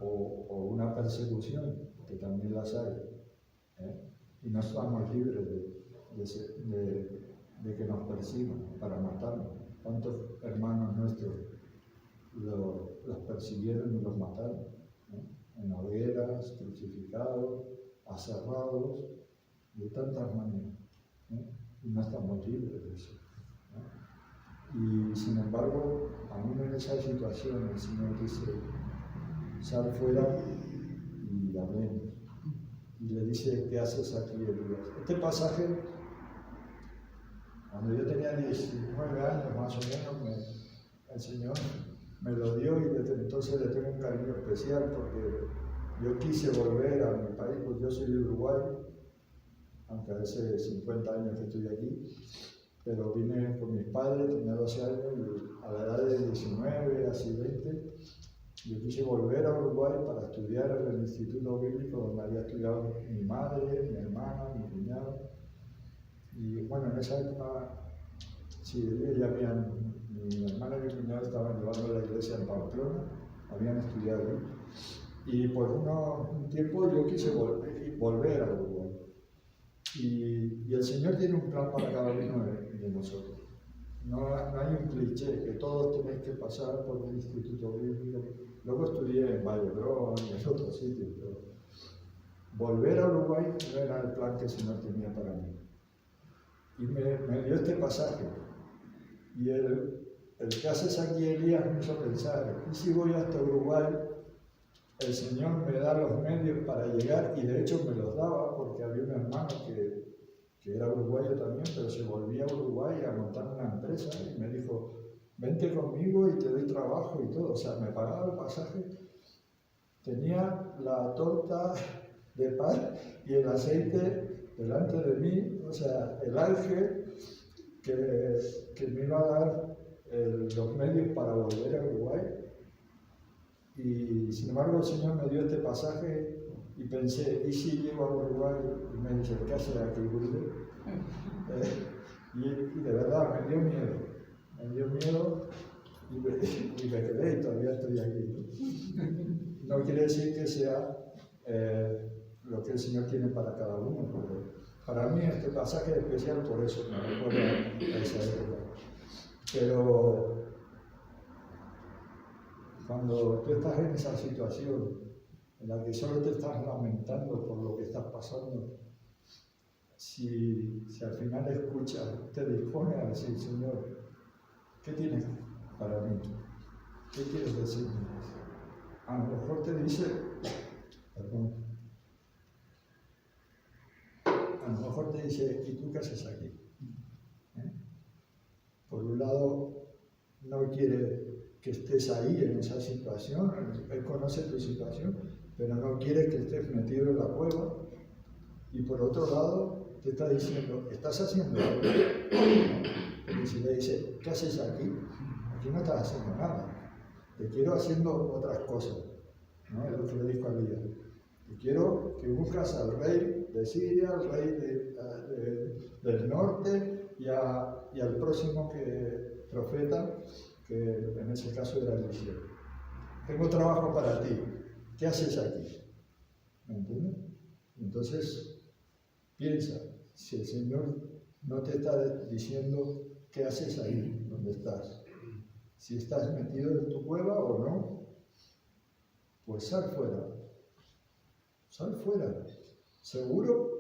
o una persecución, que también las hay, y no estamos libres de que nos persigan para matarnos. ¿Cuántos hermanos nuestros los persiguieron y los mataron? En hogueras, crucificados, aserrados, de tantas maneras, y no estamos libres de eso. Y sin embargo, aún en esa situación, el Señor dice: sal fuera y hablemos. Y le dice: ¿qué haces aquí, Elías? Este pasaje, cuando yo tenía 19 años más o menos, el Señor me lo dio, y desde entonces le tengo un cariño especial, porque yo quise volver a mi país, pues yo soy de Uruguay, aunque hace 50 años que estoy aquí, pero vine con mis padres, tenía 12 años, y a la edad de 19, así 20, yo quise volver a Uruguay para estudiar en el Instituto Bíblico donde había estudiado mi madre, mi hermana, mi cuñado. Y bueno, en esa época, sí, mi hermana y mi cuñado estaban llevando a la iglesia en Pamplona, habían estudiado ahí. Y por un tiempo yo quise volver a Uruguay. Y el Señor tiene un plan para cada uno de nosotros. No hay un cliché que todos tenéis que pasar por un instituto bíblico. Luego estudié en Vallebrón y en otros sitios, pero volver a Uruguay no era el plan que el Señor tenía para mí. Y me dio este pasaje. Y el que haces aquí, Elías, me hizo pensar: ¿y si voy hasta Uruguay? El Señor me da los medios para llegar, y de hecho me los daba, porque había un hermano que era uruguayo también, pero se volvía a Uruguay a montar una empresa, y me dijo: vente conmigo y te doy trabajo y todo. O sea, me pagaba el pasaje, tenía la torta de pan y el aceite delante de mí, o sea, el ángel que me iba a dar los medios para volver a Uruguay. Y sin embargo el Señor me dio este pasaje y pensé: ¿y si llego a Uruguay? Y me dice: ¿qué haces aquí, Wilde? Y de verdad me dio miedo y me quedé, y todavía estoy aquí. No quiere decir que sea lo que el Señor tiene para cada uno, porque para mí este pasaje es especial por eso, me recuerda a esa época. Pero cuando tú estás en esa situación en la que solo te estás lamentando por lo que estás pasando, si al final escuchas, te dispones a decir: Señor, ¿qué tienes para mí? ¿Qué quieres decirme? A lo mejor te dice, perdón, a lo mejor te dice: ¿y tú qué haces aquí? Por un lado, no quiere que estés ahí en esa situación, él conoce tu situación, pero no quiere que estés metido en la cueva. Y por otro lado, te está diciendo, ¿estás haciendo algo? Y si le dice, ¿qué haces aquí? Aquí no estás haciendo nada. Te quiero haciendo otras cosas. ¿No? Es lo que le dijo a Elías. Te quiero que buscas al rey de Siria, al rey del norte y al próximo profeta, que en ese caso era Eliseo. Tengo trabajo para ti. ¿Qué haces aquí? ¿Me entiendes? Entonces, piensa, si el Señor no te está diciendo qué haces ahí, donde estás, si estás metido en tu cueva o no, pues sal fuera. Sal fuera. Seguro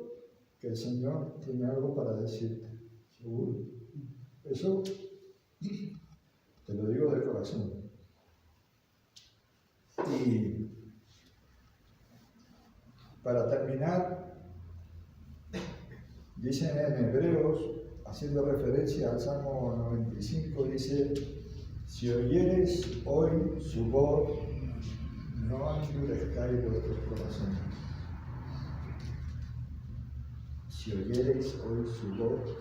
que el Señor tiene algo para decirte. Seguro. Eso te lo digo de corazón. Y para terminar, dice en Hebreos, haciendo referencia al Salmo 95, dice: si oyereis hoy su voz, no endurezcáis vuestros corazones. Si oyereis hoy su voz,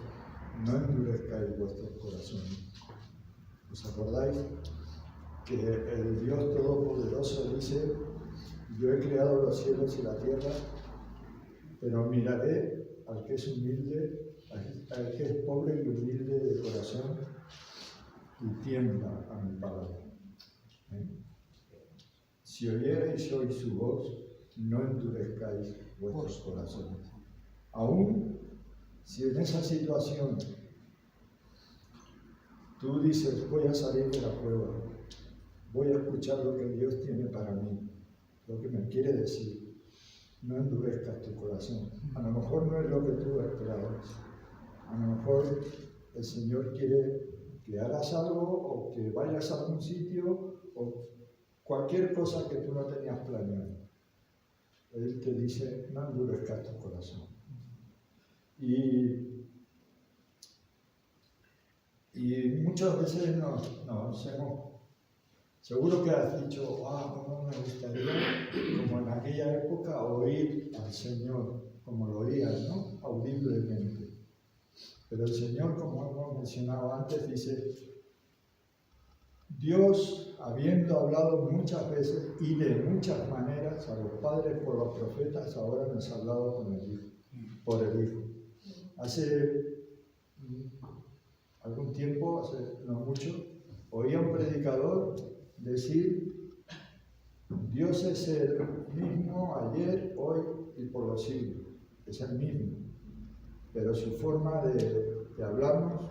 no endurezcáis vuestros corazones. ¿Os acordáis que el Dios Todopoderoso dice: yo he creado los cielos y la tierra, pero miraré al que es humilde, al que es pobre y humilde de corazón, y tiembla a mi palabra? Si oyereis hoy su voz, no endurezcáis vuestros corazones. Aún si en esa situación tú dices, voy a salir de la cueva, voy a escuchar lo que Dios tiene para mí, lo que me quiere decir, no endurezcas tu corazón. A lo mejor no es lo que tú esperabas. A lo mejor el Señor quiere que hagas algo o que vayas a algún sitio o cualquier cosa que tú no tenías planeado. Él te dice, no endurezcas tu corazón. Y muchas veces nos hemos... Seguro que has dicho, cómo me gustaría, como en aquella época, oír al Señor, como lo oías, ¿no? Audiblemente. Pero el Señor, como hemos mencionado antes, dice, Dios, habiendo hablado muchas veces y de muchas maneras a los padres por los profetas, ahora nos ha hablado con el Hijo, por el Hijo. Hace algún tiempo, hace no mucho, oía un predicador decir: Dios es el mismo ayer, hoy y por los siglos. Es el mismo, pero su forma de hablarnos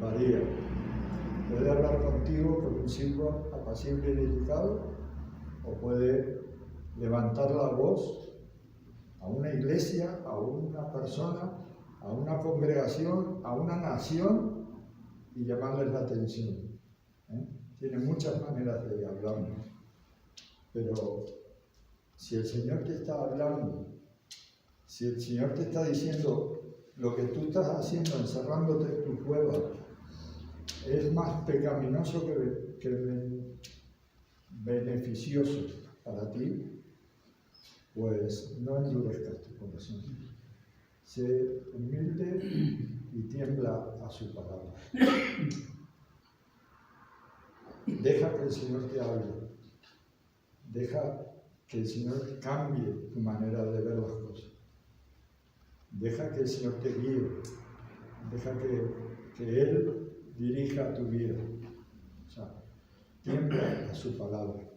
varía. Puede hablar contigo con un silbo apacible y delicado, o puede levantar la voz a una iglesia, a una persona, a una congregación, a una nación y llamarles la atención. Tiene muchas maneras de hablarnos, pero si el Señor te está hablando, si el Señor te está diciendo lo que tú estás haciendo, encerrándote en tu cueva, es más pecaminoso que beneficioso para ti, pues no endurezcas tu corazón. Sé humilde y tiembla a su palabra. Deja que el Señor te hable. Deja que el Señor cambie tu manera de ver las cosas. Deja que el Señor te guíe. Deja que Él dirija tu vida. O sea, tiembla a su palabra.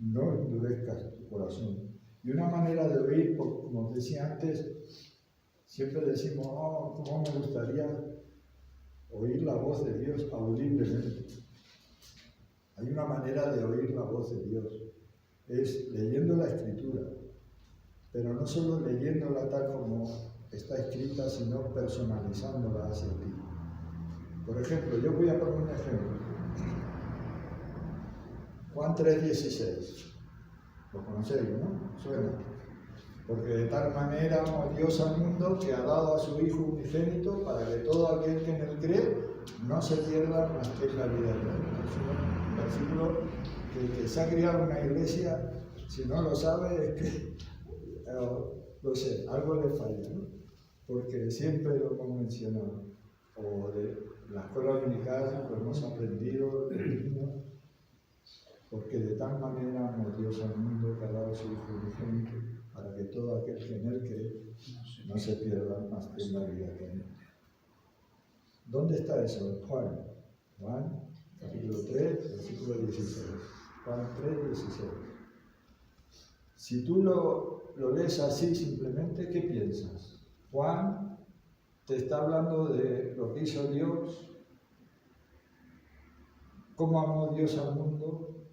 No endurezcas tu corazón. Y una manera de oír, como decía antes, siempre decimos, cómo me gustaría oír la voz de Dios audiblemente. Hay una manera de oír la voz de Dios, es leyendo la Escritura, pero no solo leyéndola tal como está escrita, sino personalizándola hacia ti. Por ejemplo, yo voy a poner un ejemplo. Juan 3:16. Lo conocéis, ¿no? Suena. Porque de tal manera amó Dios al mundo que ha dado a su Hijo unigénito para que todo aquel que en él cree no se pierda, mas tenga vida eterna. Es un versículo que se ha criado en una iglesia, si no lo sabe, es que, no sé, algo le falla, ¿no? porque siempre lo hemos mencionado, o de la escuela dominical lo hemos aprendido de niños, porque de tal manera amó Dios al mundo que ha dado su Hijo unigénito, para que todo aquel que en él cree no se pierda, más que una vida eterna. ¿Dónde está eso? Juan, capítulo 3, versículo 16. Juan 3, 16. Si tú lo lees así simplemente, ¿qué piensas? Juan te está hablando de lo que hizo Dios, cómo amó Dios al mundo,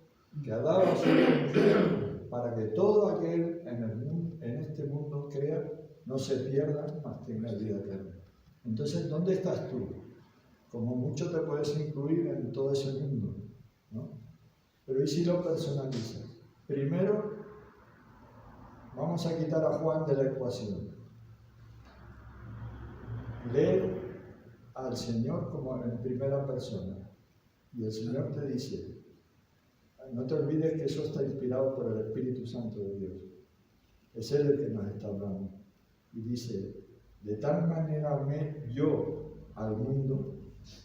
que ha dado a su Hijo para que todo aquel en este mundo crea, no se pierda, mas tenga vida eterna. Entonces, ¿dónde estás tú? Como mucho te puedes incluir en todo ese mundo, ¿no? Pero ¿y si lo personalizas? Primero, vamos a quitar a Juan de la ecuación. Lee al Señor como en primera persona. Y el Señor te dice, no te olvides que eso está inspirado por el Espíritu Santo de Dios. Es Él el que nos está hablando. Y dice, de tal manera amé yo al mundo,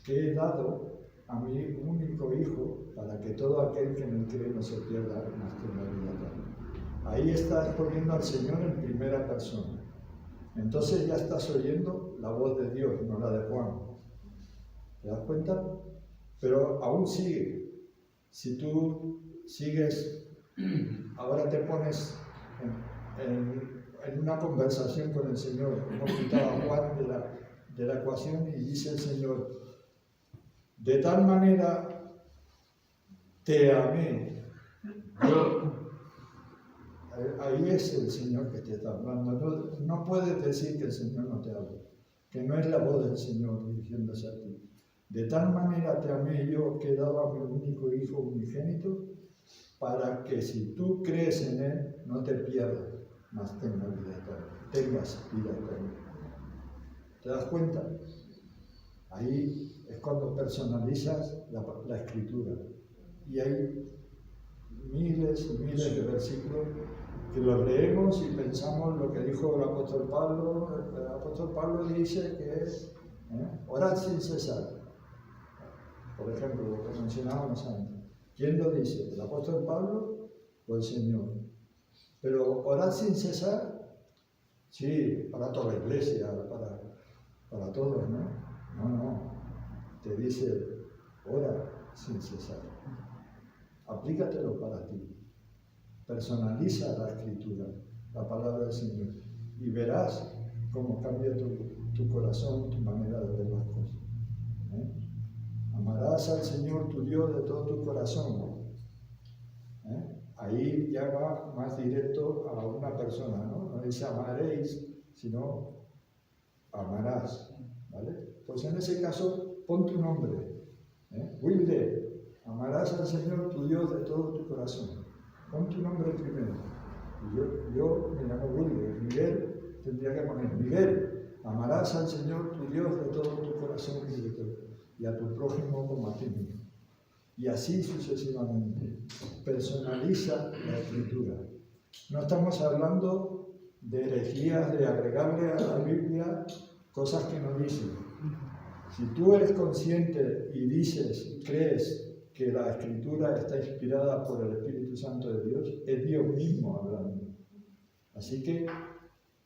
que he dado a mi único Hijo para que todo aquel que en él cree no se pierda, más que la vida eterna. Ahí estás poniendo al Señor en primera persona. Entonces ya estás oyendo la voz de Dios, no la de Juan. ¿Te das cuenta? Pero aún sigue. Si tú sigues, ahora te pones en una conversación con el Señor. Hemos quitado a Juan de la ecuación y dice el Señor, de tal manera te amé. Ahí es el Señor que te está hablando. No puedes decir que el Señor no te habla, que no es la voz del Señor dirigiéndose a ti. De tal manera te amé yo que he dado a mi único Hijo unigénito, para que si tú crees en Él, no te pierdas, mas tengas vida eterna. ¿Te das cuenta? Ahí es cuando personalizas la Escritura. Y hay miles y miles de versículos que los leemos y pensamos lo que dijo el apóstol Pablo. El apóstol Pablo dice que es orad sin cesar. Por ejemplo, lo que mencionábamos antes. ¿Quién lo dice? ¿El apóstol Pablo o el Señor? Pero orad sin cesar, sí, para toda la iglesia, para todos, ¿no? No. Te dice, ora sin cesar. Aplícatelo para ti. Personaliza la Escritura, la palabra del Señor, y verás cómo cambia tu corazón, tu manera de ver las cosas. Amarás al Señor tu Dios de todo tu corazón. Ahí ya va más directo a una persona, ¿no? No dice amaréis, sino amarás, ¿vale? Pues en ese caso, pon tu nombre. Wilde, amarás al Señor tu Dios de todo tu corazón. Pon tu nombre primero. Y yo me llamo Wilde. Miguel tendría que poner Miguel, amarás al Señor tu Dios de todo tu corazón y a tu prójimo como a ti mismo. Y así sucesivamente. Personaliza la Escritura. No estamos hablando de herejías, de agregarle a la Biblia cosas que no dicen. Si tú eres consciente y dices, crees que la Escritura está inspirada por el Espíritu Santo de Dios, es Dios mismo hablando. Así que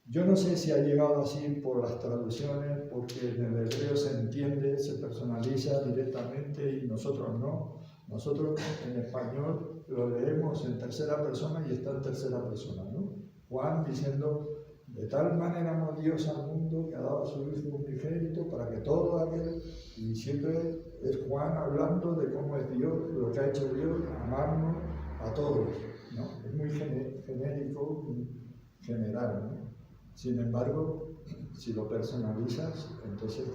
yo no sé si ha llegado así por las traducciones, porque en el hebreo se entiende, se personaliza directamente y nosotros no. Nosotros en español lo leemos en tercera persona y está en tercera persona, ¿no? Juan diciendo, de tal manera amó Dios al mundo que ha dado a su Hijo unigénito para que todo aquel, y siempre es Juan hablando de cómo es Dios, lo que ha hecho Dios, amarnos a todos, ¿no? Es muy genérico, muy general, ¿no? Sin embargo, si lo personalizas, entonces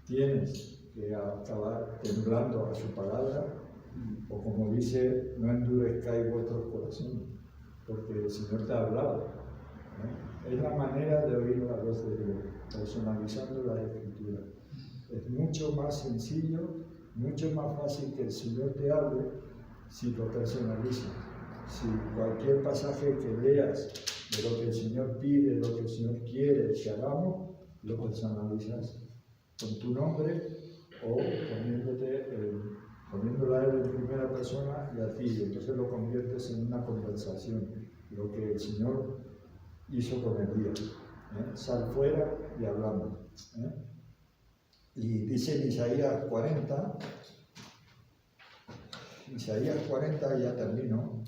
tienes que acabar temblando a su palabra, o como dice, no endurezcáis vuestros corazones, porque el Señor te ha hablado. Es la manera de oír la voz de Dios, personalizando la Escritura. Es mucho más sencillo, mucho más fácil que el Señor te hable si lo personalizas. Si cualquier pasaje que leas de lo que el Señor pide, lo que el Señor quiere que hagamos, lo personalizas con tu nombre o poniéndola a él en primera persona y a ti. Entonces lo conviertes en una conversación, lo que el Señor hizo con Elías. Sal fuera y hablamos. Y dice en Isaías 40, ya termino,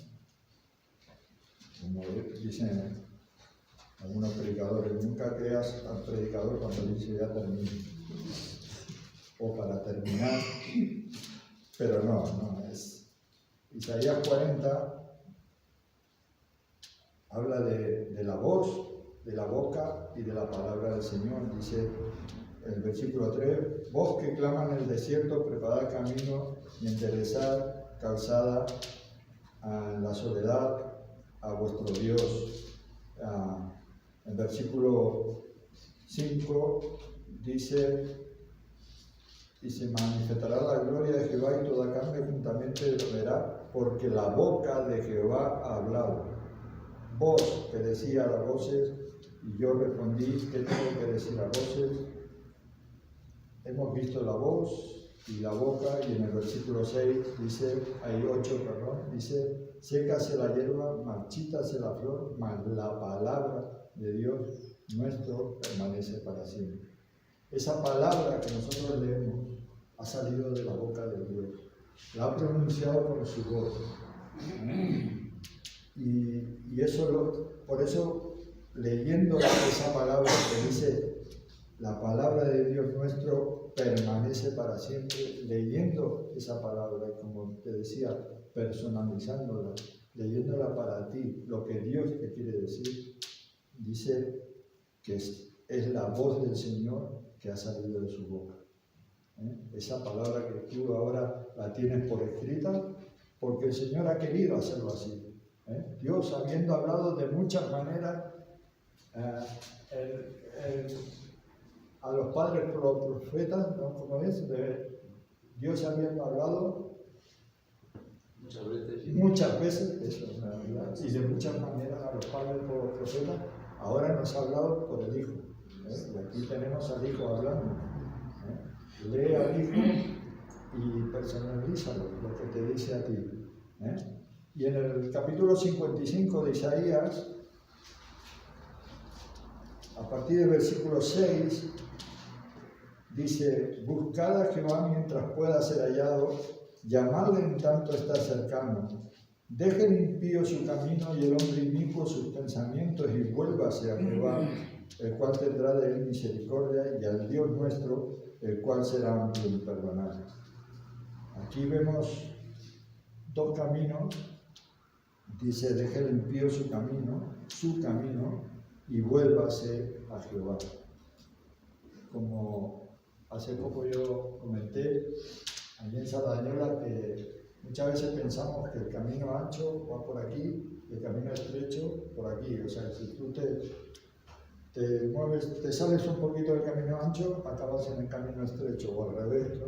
como dicen algunos predicadores, nunca creas al predicador cuando dice ya termino, o para terminar, pero no, es Isaías 40 habla de la voz, de la boca y de la palabra del Señor. Dice el versículo 3, voz que clama en el desierto, preparad camino y enderezad calzada en la soledad a vuestro Dios. El versículo 5 dice, y se manifestará la gloria de Jehová y toda carne juntamente lo verá, porque la boca de Jehová ha hablado. Voz que decía a las voces, y yo respondí, ¿qué tengo que decir a voces? Hemos visto la voz y la boca, y en el versículo 6 dice, hay 8, dice, sécase la hierba, marchítase la flor, mas la palabra de Dios nuestro permanece para siempre. Esa palabra que nosotros leemos ha salido de la boca de Dios, la ha pronunciado con su voz. Y eso por eso, leyendo esa palabra que dice, la palabra de Dios nuestro permanece para siempre, leyendo esa palabra, como te decía, personalizándola, leyéndola para ti, lo que Dios te quiere decir, dice que es la voz del Señor que ha salido de su boca. Esa palabra que tú ahora la tienes por escrita, porque el Señor ha querido hacerlo así. Dios, habiendo hablado de muchas maneras a los padres por los profetas, ¿no? Como es, Dios habiendo hablado muchas veces, eso es una realidad, y de muchas maneras a los padres por los profetas, ahora nos ha hablado por el Hijo. Y aquí tenemos al Hijo hablando. Lee al Hijo y personalízalo, lo que te dice a ti. Y en el capítulo 55 de Isaías, a partir del versículo 6, dice, buscad a Jehová mientras pueda ser hallado, llamadle en tanto está cercano. Deje el impío su camino y el hombre inicuo sus pensamientos y vuélvase a Jehová, el cual tendrá de él misericordia, y al Dios nuestro, el cual será amplio en perdonar. Aquí vemos dos caminos. Dice, deje el impío su camino, y vuélvase a Jehová. Como hace poco yo comenté, allí en Sardañola, que muchas veces pensamos que el camino ancho va por aquí, y el camino estrecho por aquí. O sea, si tú te mueves, te sales un poquito del camino ancho, acabas en el camino estrecho, o al revés, ¿no?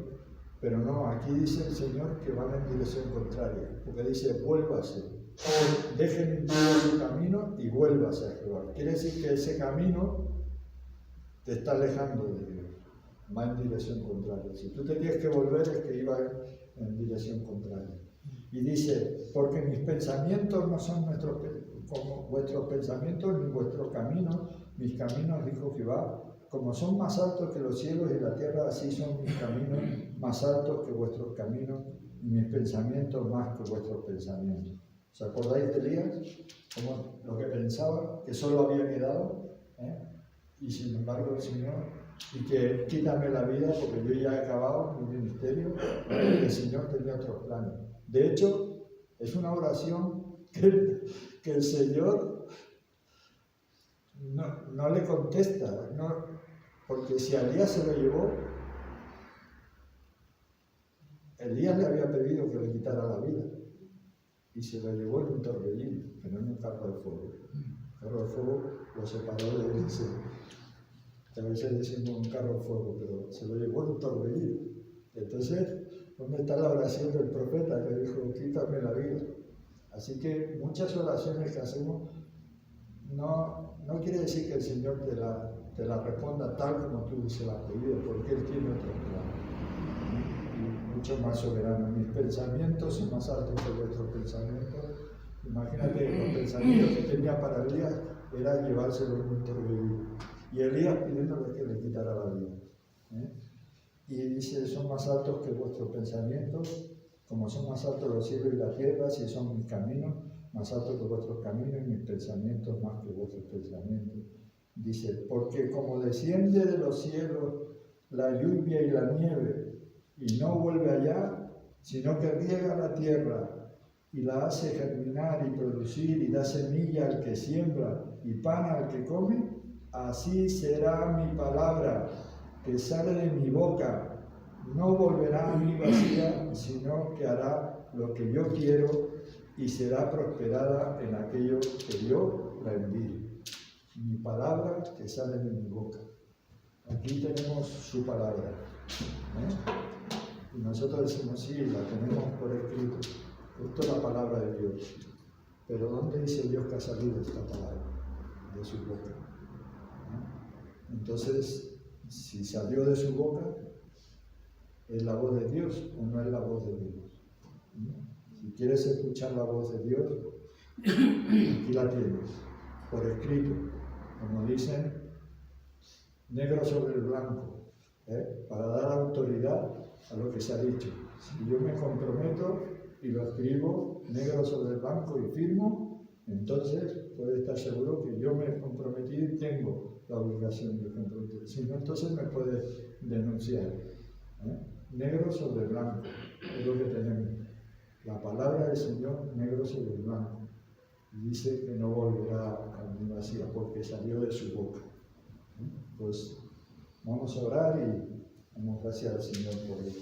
Pero no, aquí dice el Señor que van en dirección contraria, porque dice, vuélvase. Dejen su camino y vuélvase a Jehová. Quiere decir que ese camino te está alejando de Dios, va en dirección contraria. Si tú te tienes que volver, es que iba en dirección contraria. Y dice, porque mis pensamientos no son como vuestros pensamientos, ni vuestros caminos. Mis caminos, dijo Jehová, como son más altos que los cielos y la tierra, así son mis caminos más altos que vuestros caminos, y mis pensamientos más que vuestros pensamientos. ¿Os acordáis de Elías? Como lo que pensaba, que solo había quedado, y sin embargo el Señor, y que quítame la vida porque yo ya he acabado mi ministerio, el Señor tenía otros planes. De hecho, es una oración que el Señor no le contesta, porque si a Elías se lo llevó, Elías le había pedido que le quitara la vida. Y se lo llevó en un torbellino, pero en un carro de fuego. El carro de fuego lo separó de él, que a veces decimos un carro de fuego, pero se lo llevó en un torbellino. Entonces, ¿dónde está la oración del profeta que dijo, quítame la vida? Así que muchas oraciones que hacemos no quiere decir que el Señor te la responda tal como tú se la has pedido, porque Él tiene otro plan. Y mucho más soberano. Mis pensamientos son más altos que vuestros pensamientos. Imagínate que los pensamientos que tenía para Elías era llevárselo en un tornillo. Y Elías pidiéndole que le quitara la vida. Y dice, son más altos que vuestros pensamientos, como son más altos los cielos y la tierra, si son mis caminos, más altos que vuestros caminos y mis pensamientos más que vuestros pensamientos. Dice, porque como desciende de los cielos la lluvia y la nieve, y no vuelve allá, sino que riega la tierra y la hace germinar y producir y da semilla al que siembra y pan al que come, así será mi palabra que sale de mi boca. No volverá a mí vacía, sino que hará lo que yo quiero y será prosperada en aquello que yo la envíe. Mi palabra que sale de mi boca. Aquí tenemos su palabra. Y nosotros decimos, sí, la tenemos por escrito. Esto es la palabra de Dios. Pero ¿dónde dice Dios que ha salido esta palabra? De su boca. Entonces, si salió de su boca, ¿es la voz de Dios o no es la voz de Dios? Si quieres escuchar la voz de Dios, aquí la tienes, por escrito, como dicen, negro sobre el blanco, para dar autoridad a lo que se ha dicho. Si yo me comprometo y lo escribo negro sobre el blanco y firmo, entonces puede estar seguro que yo me he comprometido y tengo la obligación de comprometer. Si no, entonces me puede denunciar. Negro sobre blanco es lo que tenemos. La palabra del Señor, negro sobre blanco. Y dice que no volverá a mí vacía porque salió de su boca. Pues vamos a orar y damos gracias al Señor por ello.